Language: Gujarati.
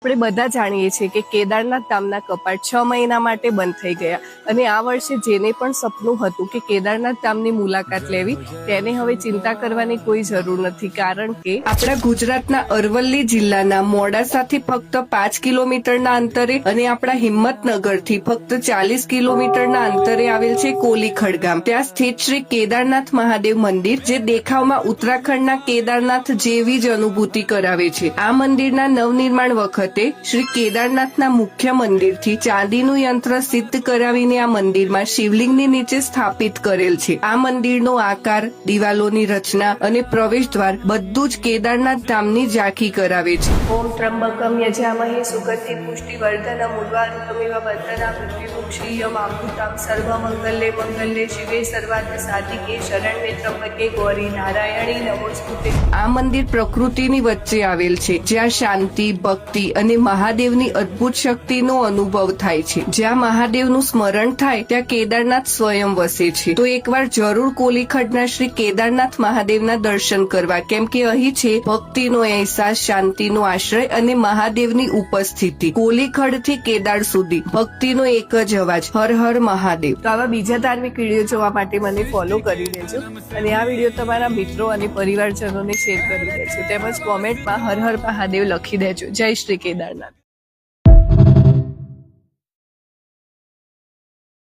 આપણે બધા જાણીએ છીએ કે કેદારનાથ ધામના કપાટ 6 મહિના માટે બંધ થઈ ગયા અને આ વર્ષે જેને પણ સપનું હતું કે કેદારનાથ ધામની મુલાકાત લેવી તેને હવે ચિંતા કરવાની કોઈ જરૂર નથી, કારણ કે આપણા ગુજરાતના અરવલ્લી જિલ્લાના મોડાસાથી ફક્ત 5 કિલોમીટરના અંતરે અને આપણા હિંમતનગરથી ફક્ત 40 કિલોમીટરના અંતરે આવેલ છે કોલીખડ ગામ. ત્યાં સ્થિત શ્રી કેદારનાથ મહાદેવ મંદિર, જે દેખાવમાં ઉત્તરાખંડના કેદારનાથ જેવી જ અનુભૂતિ કરાવે છે. આ મંદિરના નવનિર્માણ વખતે શ્રી કેદારનાથના મુખ્ય મંદિરથી ચાંદીનું યંત્ર સિદ્ધ કરાવીને આ મંદિરમાં શિવલિંગની નીચે સ્થાપિત કરેલ છે. આ મંદિરનો આકાર, દિવાલોની રચના અને પ્રવેશ દ્વાર બધું જ કેદારનાથ ધામની ઝાંખી કરાવે છે. ઓમ ત્રંબકમ યજામહે સુગંધિ પુષ્ટિવર્ધનમ ઉર્વારુકમિવ બંધના મૃત્યુમ શ્રીયમ અમૃતમ સર્વમંગલે મંગલે શિવે સર્વાર્થ સાધિકે શરણ્યે ત્રંબકે ગૌરી નારાયણી નમોસ્તુતે. આ મંદિર પ્રકૃતિની વચ્ચે આવેલ છે, જ્યાં શાંતિ, ભક્તિ અને મહાદેવની અદ્ભુત શક્તિનો અનુભવ થાય છે. જ્યાં મહાદેવનું સ્મરણ થાય ત્યાં કેદારનાથ સ્વયં વસે છે. તો એકવાર જરૂર કોલીખડના શ્રી કેદારનાથ મહાદેવના દર્શન કરવા, કેમ કે અહીં છે ભક્તિનો અહેસાસ, શાંતિનો આશ્રય અને મહાદેવની ઉપસ્થિતિ. કોલીખડથી કેદાર સુધી ભક્તિનો એક જ અવાજ, હર હર મહાદેવ. તો આવા બીજા ધાર્મિક વિડીયો જોવા માટે મને ફોલો કરી દેજો અને આ વિડીયો તમારા મિત્રો અને પરિવારજનોને શેર કરી દેજો. તેમજ કોમેન્ટમાં હર હર મહાદેવ લખી દેજો. જય શ્રી કેદારનાથ.